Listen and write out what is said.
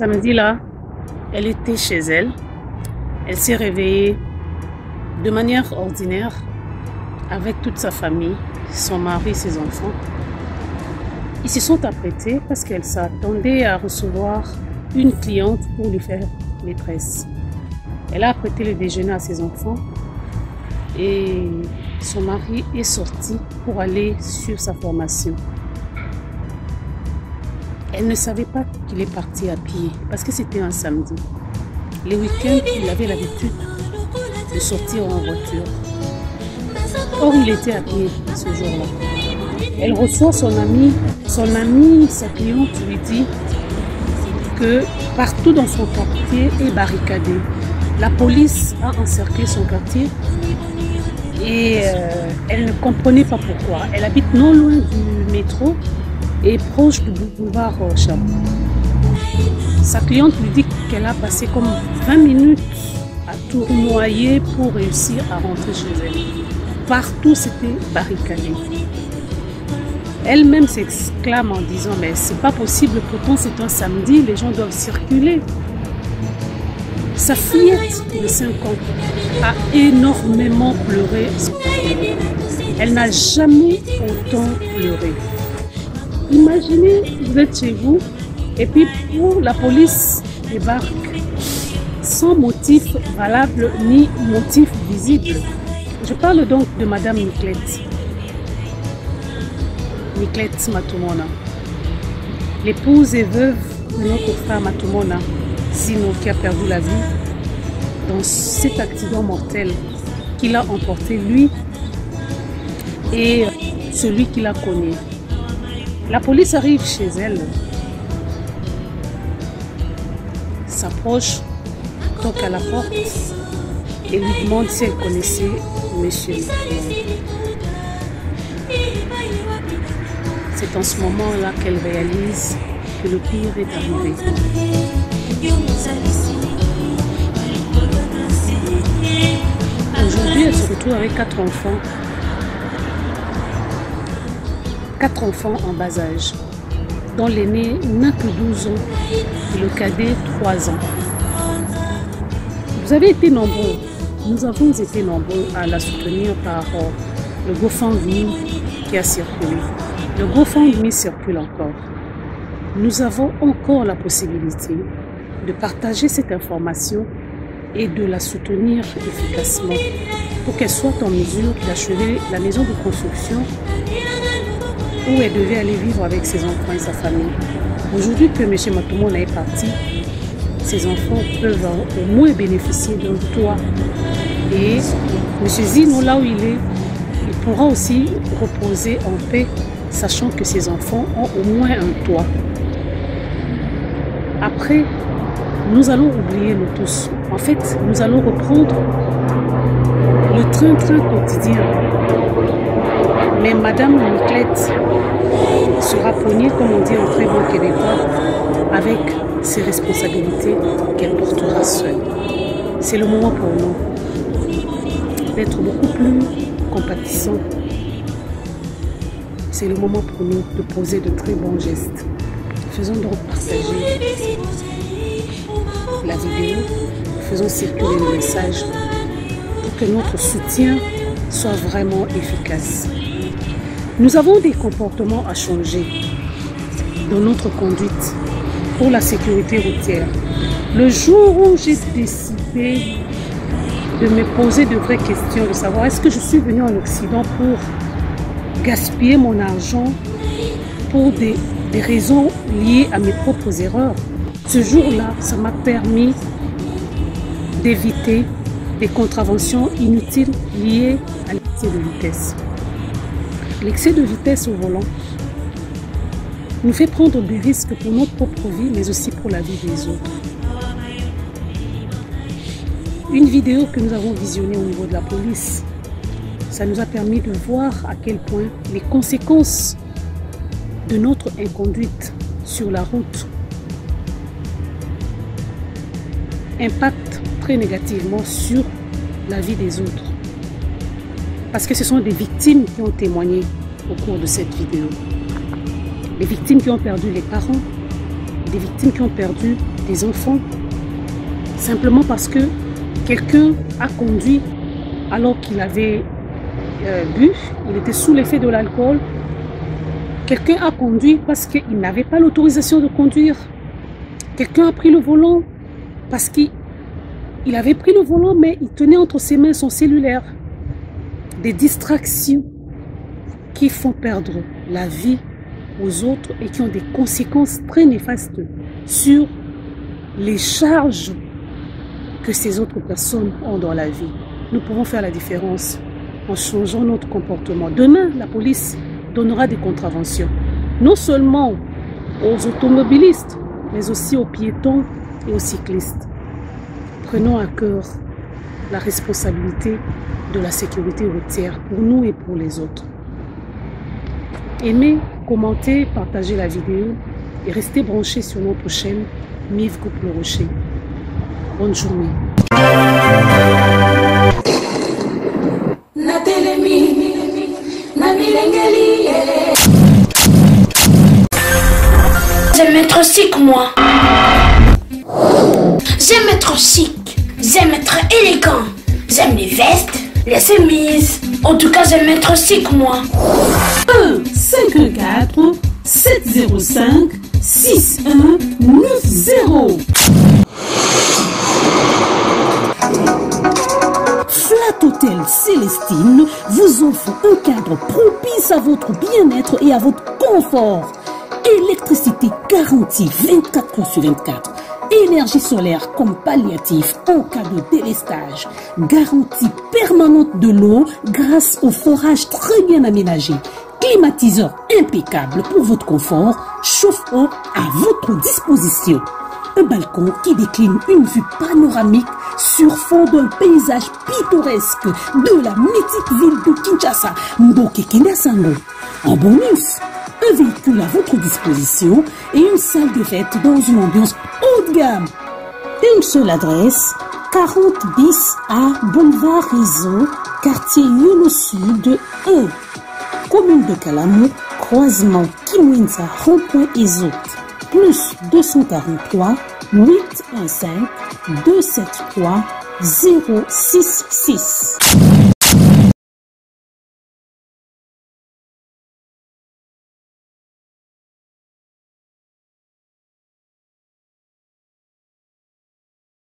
samedi-là, elle était chez elle. Elle s'est réveillée de manière ordinaire avec toute sa famille, son mari, ses enfants. Ils se sont apprêtés parce qu'elle s'attendait à recevoir une cliente pour lui faire maîtresse. Elle a apprêté le déjeuner à ses enfants et son mari est sorti pour aller sur sa formation. Elle ne savait pas qu'il est parti à pied parce que c'était un samedi. Les week-ends, il avait l'habitude de sortir en voiture. Or, il était à pied ce jour-là. Elle reçoit son amie, sa cliente lui dit que partout dans son quartier est barricadé. La police a encerclé son quartier et elle ne comprenait pas pourquoi. Elle habite non loin du métro et proche du boulevard Chameau. Sa cliente lui dit qu'elle a passé comme 20 minutes à tournoyer pour réussir à rentrer chez elle. Partout c'était barricadé. Elle-même s'exclame en disant « mais c'est pas possible, pourtant c'est un samedi, les gens doivent circuler ». Sa fillette de 5 ans a énormément pleuré. Elle n'a jamais autant pleuré. Imaginez, vous êtes chez vous et puis pour la police débarque sans motif valable ni motif visible. Je parle donc de Madame Niclette Matumona, l'épouse et veuve de notre frère Matumona Zino, qui a perdu la vie dans cet accident mortel qu'il a emporté lui et celui qui l'a connu. La police arrive chez elle, s'approche, toque à la porte et lui demande si elle connaissait Monsieur. C'est en ce moment-là qu'elle réalise que le pire est arrivé. Aujourd'hui, elle se retrouve avec 4 enfants. 4 enfants en bas âge, dont l'aîné n'a que 12 ans et le cadet 3 ans. Vous avez été nombreux, nous avons été nombreux à la soutenir par le GoFundMe qui a circulé. Le GoFundMe circule encore. Nous avons encore la possibilité de partager cette information et de la soutenir efficacement pour qu'elle soit en mesure d'achever la maison de construction où elle devait aller vivre avec ses enfants et sa famille. Aujourd'hui que M. Matumona est parti, ses enfants peuvent au moins bénéficier d'un toit. Et M. Zino, là où il est, il pourra aussi reposer en paix, sachant que ses enfants ont au moins un toit. Après, nous allons oublier nous tous. En fait, nous allons reprendre le train-train quotidien. Mais Madame Niclette sera poignée, comme on dit en très bon québécois, avec ses responsabilités qu'elle portera seule. C'est le moment pour nous d'être beaucoup plus compatissants. C'est le moment pour nous de poser de très bons gestes. Faisons donc partager la vidéo, faisons circuler le message pour que notre soutien soit vraiment efficace. Nous avons des comportements à changer dans notre conduite pour la sécurité routière. Le jour où j'ai décidé de me poser de vraies questions, de savoir est-ce que je suis venu en Occident pour gaspiller mon argent pour des raisons liées à mes propres erreurs. Ce jour-là, ça m'a permis d'éviter des contraventions inutiles liées à l'excès de vitesse. L'excès de vitesse au volant nous fait prendre des risques pour notre propre vie, mais aussi pour la vie des autres. Une vidéo que nous avons visionnée au niveau de la police, ça nous a permis de voir à quel point les conséquences de notre inconduite sur la route impactent très négativement sur la vie des autres. Parce que ce sont des victimes qui ont témoigné au cours de cette vidéo. Des victimes qui ont perdu les parents, des victimes qui ont perdu des enfants, simplement parce que quelqu'un a conduit alors qu'il avait bu, il était sous l'effet de l'alcool. Quelqu'un a conduit parce qu'il n'avait pas l'autorisation de conduire. Quelqu'un a pris le volant parce qu'il avait pris le volant, mais il tenait entre ses mains son cellulaire. Des distractions qui font perdre la vie aux autres et qui ont des conséquences très néfastes sur les charges que ces autres personnes ont dans la vie. Nous pouvons faire la différence en changeant notre comportement. Demain, la police donnera des contraventions, non seulement aux automobilistes, mais aussi aux piétons et aux cyclistes. Prenons à cœur la responsabilité de la sécurité routière pour nous et pour les autres. Aimez, commentez, partagez la vidéo et restez branchés sur notre chaîne Miv Coupe le Rocher. Bonne journée. J'aime être chic, moi. J'aime être chic. J'aime être élégant. J'aime les vestes, les chemises. En tout cas, j'aime être chic, moi. 1-514 705 6190. Flat Hotel Célestine vous offre un cadre propice à votre bien-être et à votre confort. Électricité garantie 24 heures sur 24. Énergie solaire comme palliatif en cas de délestage. Garantie permanente de l'eau grâce au forage très bien aménagé. Climatiseur impeccable pour votre confort. Chauffe-eau à votre disposition. Un balcon qui décline une vue panoramique sur fond d'un paysage pittoresque de la mythique ville de Kinshasa, Mbokekenda Sango. En bonus, un véhicule à votre disposition et une salle de fête dans une ambiance haut de gamme. Une seule adresse, 40 bis à Boulevard Réseau, quartier Yolo Sud 1. Commune de Kalamou, croisement Kimwenza, rond-point Ezot. Plus 243 815 273 066.